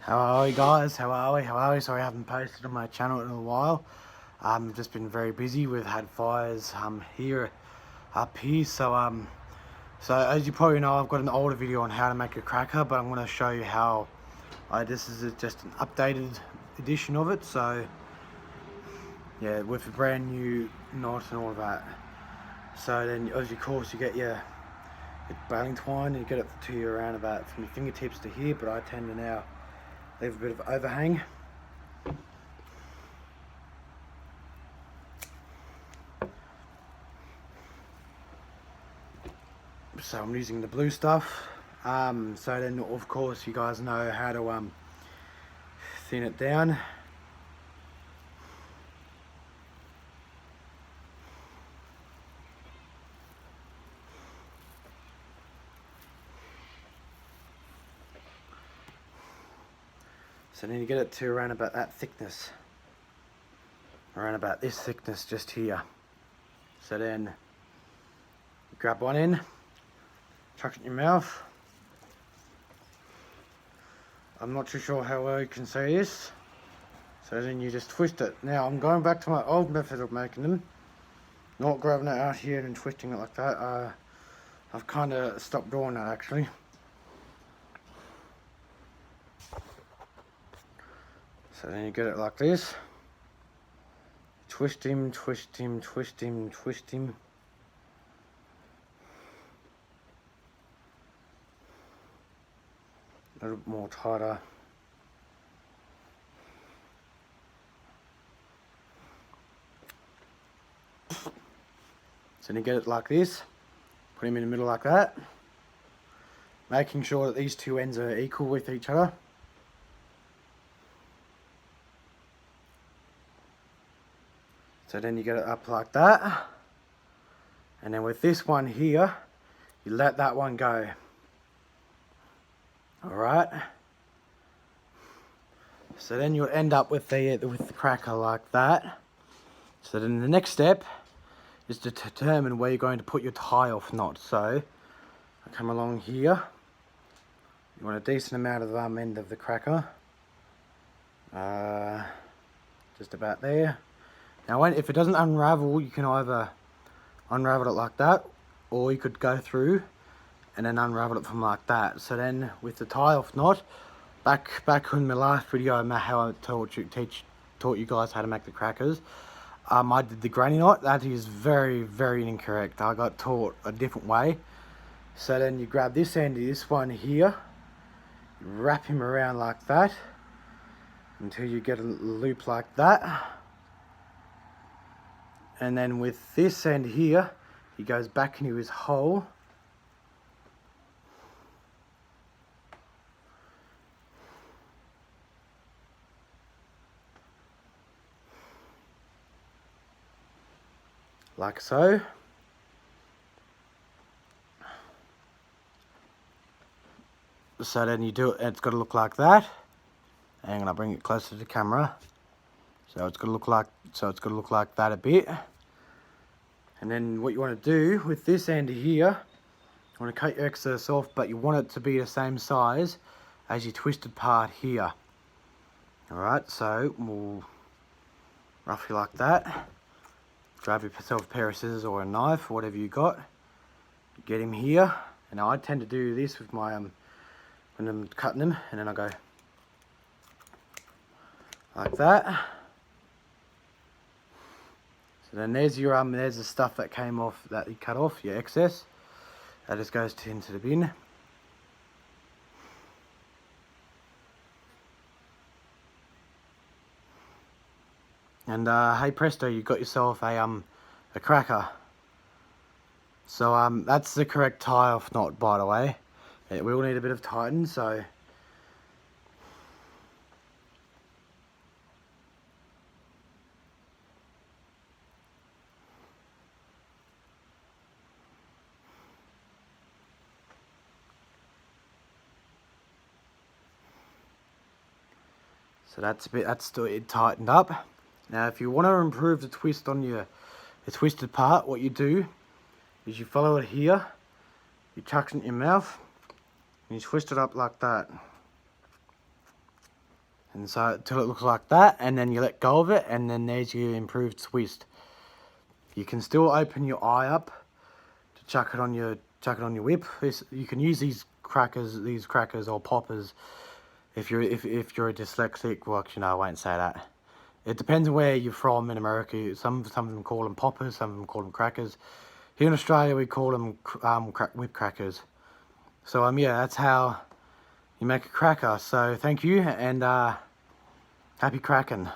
How are we, guys? How are we? Sorry I haven't posted on my channel in a while. I've just been very busy. We've had fires here up here, so as you probably know, I've got an older video on how to make a cracker, but I'm going to show you how this is just an updated edition of it. So yeah, with a brand new knot and all of that. So then as you course, you get your baling twine, and you get it to you around about from your fingertips to here, but I tend to now leave a bit of overhang. So I'm using the blue stuff. So then of course you guys know how to thin it down. So then you get it to around about that thickness. Around about this thickness just here. So then grab one in, chuck it in your mouth. I'm not too sure how well you can see this. So then you just twist it. Now I'm going back to my old method of making them. Not grabbing it out here and twisting it like that. I've kind of stopped doing that actually. So then you get it like this. Twist him, twist him, twist him, twist him. A little bit more tighter. So then you get it like this. Put him in the middle like that. Making sure that these two ends are equal with each other. So then you get it up like that. And then with this one here, you let that one go. Alright. So then you'll end up with the cracker like that. So then the next step is to determine where you're going to put your tie-off knot. So I come along here. You want a decent amount of the end of the cracker. Just about there. Now if it doesn't unravel, you can either unravel it like that, or you could go through and then unravel it from like that. So then with the tie-off knot, back in my last video how I taught you guys how to make the crackers, I did the granny knot. That is very, very incorrect. I got taught a different way. So then you grab this end of this one here, you wrap him around like that until you get a loop like that. And then with this end here, he goes back into his hole. Like so. So then you do it, it's got to look like that. And I'll bring it closer to the camera. So it's got to look like that a bit. And then what you want to do with this end here, you want to cut your excess off, but you want it to be the same size as your twisted part here. Alright, so we'll roughly like that. Grab yourself a pair of scissors or a knife, or whatever you got. Get him here. And now I tend to do this with my when I'm cutting them, and then I go like that. So then there's your there's the stuff that came off, that you cut off, your excess. That just goes into the bin. And hey presto, you've got yourself a cracker. So that's the correct tie-off knot, by the way. It will need a bit of tighten, so that's still it tightened up. Now if you want to improve the twist on the twisted part, what you do is you follow it here, you chuck it in your mouth, and you twist it up like that. And so till it looks like that, and then you let go of it, and then there's your improved twist. You can still open your eye up to chuck it on your whip. You can use these crackers or poppers if you're a dyslexic. Well, actually, no, I won't say that. It depends on where you're from in America. Some of them call them poppers, some of them call them crackers. Here in Australia, we call them whip crackers. So yeah, that's how you make a cracker. So thank you, and happy cracking.